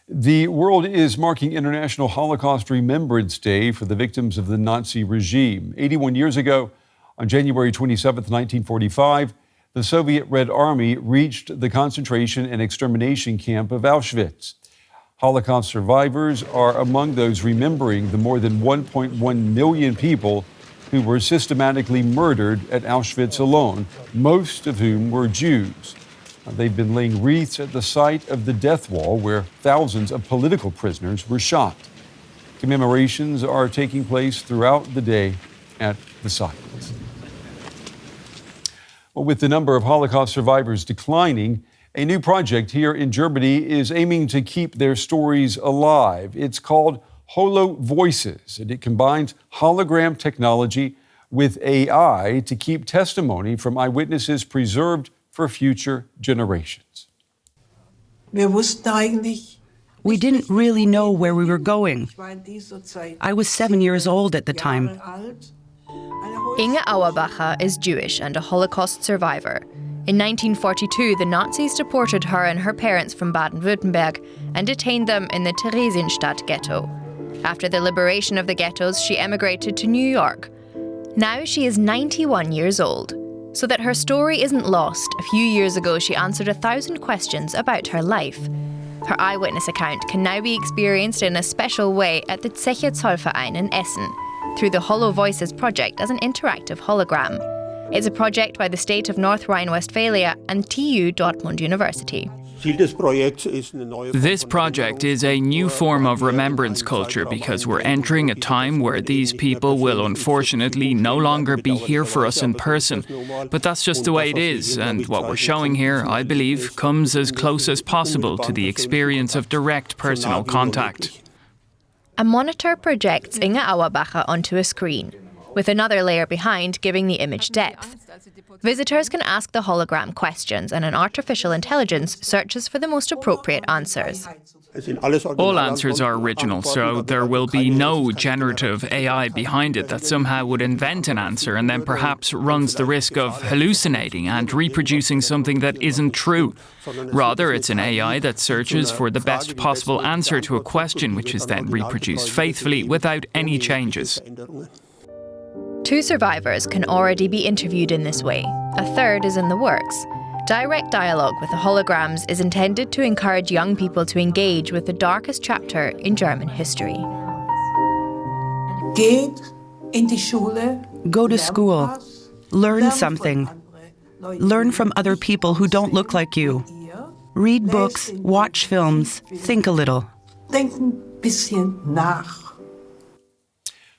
The world is marking International Holocaust Remembrance Day for the victims of the Nazi regime. 81 years ago, on January 27, 1945, the Soviet Red Army reached the concentration and extermination camp of Auschwitz. Holocaust survivors are among those remembering the more than 1.1 million people who were systematically murdered at Auschwitz alone, most of whom were Jews. They've been laying wreaths at the site of the death wall where thousands of political prisoners were shot. Commemorations are taking place throughout the day at the site. Well, with the number of Holocaust survivors declining, a new project here in Germany is aiming to keep their stories alive. It's called Holo Voices, and it combines hologram technology with AI to keep testimony from eyewitnesses preserved for future generations. We didn't really know where we were going. I was 7 years old at the time. Inge Auerbacher is Jewish and a Holocaust survivor. In 1942, the Nazis deported her and her parents from Baden-Württemberg and detained them in the Theresienstadt ghetto. After the liberation of the ghettos, she emigrated to New York. Now she is 91 years old. So that her story isn't lost, a few years ago she answered 1,000 questions about her life. Her eyewitness account can now be experienced in a special way at the Zeche Zollverein in Essen, through the Holo Voices project as an interactive hologram. It's a project by the state of North Rhine-Westphalia and TU Dortmund University. This project is a new form of remembrance culture because we're entering a time where these people will unfortunately no longer be here for us in person. But that's just the way it is, and what we're showing here, I believe, comes as close as possible to the experience of direct personal contact. A monitor projects Inge Auerbacher onto a screen, with another layer behind giving the image depth. Visitors can ask the hologram questions and an artificial intelligence searches for the most appropriate answers. All answers are original, so there will be no generative AI behind it that somehow would invent an answer and then perhaps runs the risk of hallucinating and reproducing something that isn't true. Rather, it's an AI that searches for the best possible answer to a question, which is then reproduced faithfully without any changes. 2 survivors can already be interviewed in this way. A third is in the works. Direct dialogue with the holograms is intended to encourage young people to engage with the darkest chapter in German history. Go to school. Learn something. Learn from other people who don't look like you. Read books, watch films, think a little.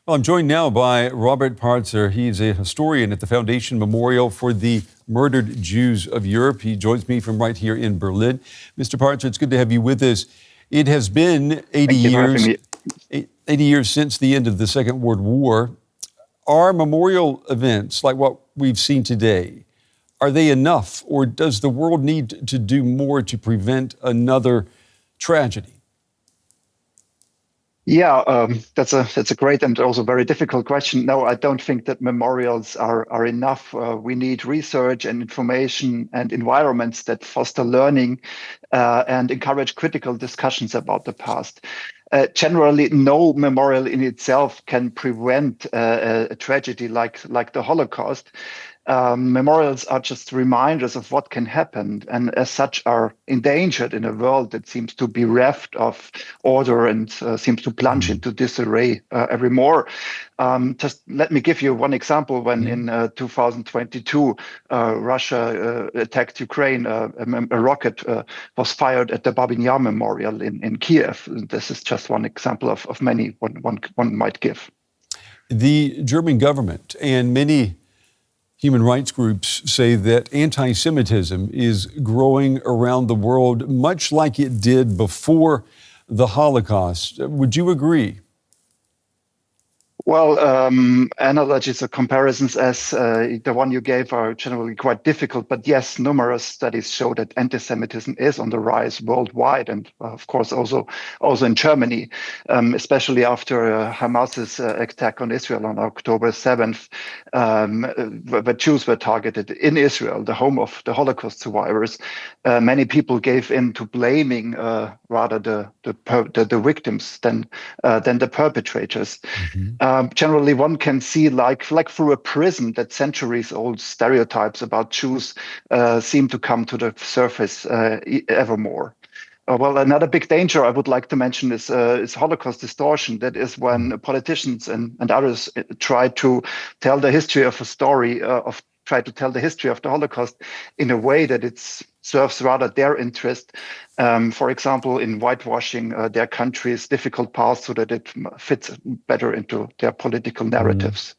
Well, I'm joined now by Robert Partzer. He's a historian at the Foundation Memorial for the Murdered Jews of Europe. He joins me from right here in Berlin. Mr. Partzer, it's good to have you with us. It has been 80 years since the end of the Second World War. Are memorial events like what we've seen today, are they enough, or does the world need to do more to prevent another tragedy? Yeah, that's a great and also very difficult question. No, I don't think that memorials are enough. We need research and information and environments that foster learning and encourage critical discussions about the past. Generally, no memorial in itself can prevent a tragedy like the Holocaust. Memorials are just reminders of what can happen, and as such are endangered in a world that seems to be bereft of order and seems to plunge into disarray every more. Just let me give you one example. When in 2022 Russia attacked Ukraine, a rocket was fired at the Babin Yar Memorial in Kiev. This is just one example of many one might give. The German government and many human rights groups say that anti-Semitism is growing around the world, much like it did before the Holocaust. Would you agree? Well, analogies or comparisons as the one you gave are generally quite difficult. But yes, numerous studies show that anti-Semitism is on the rise worldwide, and of course also in Germany, especially after Hamas's attack on Israel on October 7th, where Jews were targeted in Israel, the home of the Holocaust survivors. Many people gave in to blaming rather the victims than the perpetrators. Generally, one can see like through a prism that centuries-old stereotypes about Jews seem to come to the surface ever more. Well, another big danger I would like to mention is Holocaust distortion. That is when politicians and others try to tell the history of a story try to tell the history of the Holocaust in a way that it serves rather their interest. For example, in whitewashing their country's difficult past so that it fits better into their political narratives.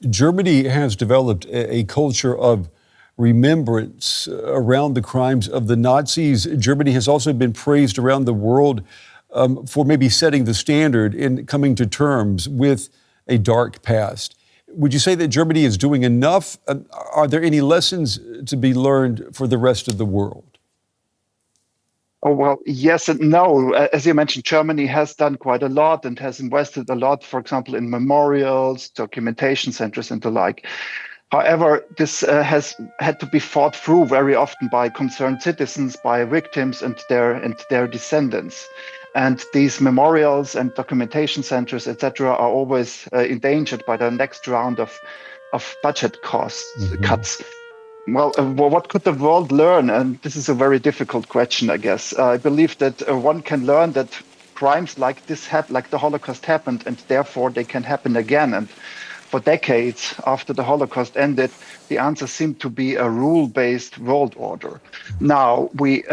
Germany has developed a culture of remembrance around the crimes of the Nazis. Germany has also been praised around the world for maybe setting the standard in coming to terms with a dark past. Would you say that Germany is doing enough? Are there any lessons to be learned for the rest of the world? Oh, well, yes and no. As you mentioned, Germany has done quite a lot and has invested a lot, for example, in memorials, documentation centers, and the like. However, this has had to be fought through very often by concerned citizens, by victims and their descendants. And these memorials and documentation centers, etc., are always endangered by the next round of budget cuts. Well, what could the world learn? And this is a very difficult question, I guess. I believe that one can learn that crimes like this, like the Holocaust, happened, and therefore they can happen again. And for decades after the Holocaust ended, the answer seemed to be a rule-based world order. Now we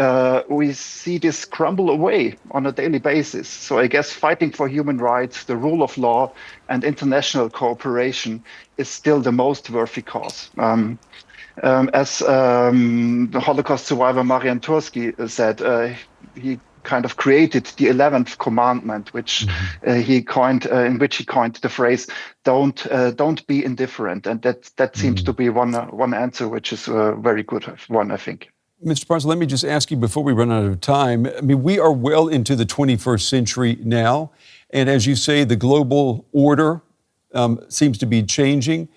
see this crumble away on a daily basis. So I guess fighting for human rights, the rule of law, and international cooperation is still the most worthy cause. As the Holocaust survivor Marian Turski said, he kind of created the 11th commandment, which he coined, in which he coined the phrase "Don't be indifferent," and that seems to be one answer, which is a very good one, I think. Mr. Parts, let me just ask you before we run out of time. I mean, we are well into the 21st century now, and as you say, the global order seems to be changing.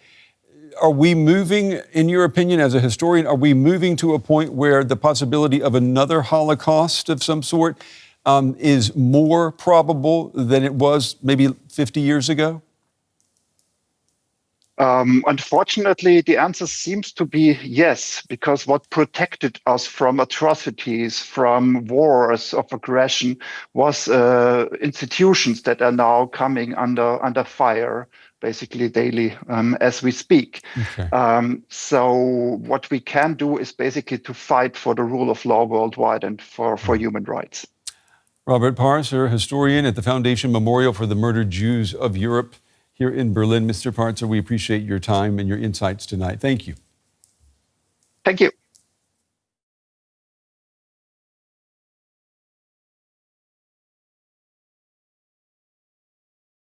Are we moving, in your opinion, as a historian, are we moving to a point where the possibility of another Holocaust of some sort is more probable than it was maybe 50 years ago? Unfortunately, the answer seems to be yes, because what protected us from atrocities, from wars of aggression, was institutions that are now coming under fire, basically daily, as we speak. Okay. So what we can do is basically to fight for the rule of law worldwide and for human rights. Robert Parser, historian at the Foundation Memorial for the Murdered Jews of Europe here in Berlin. Mr. Parser, we appreciate your time and your insights tonight. Thank you. Thank you.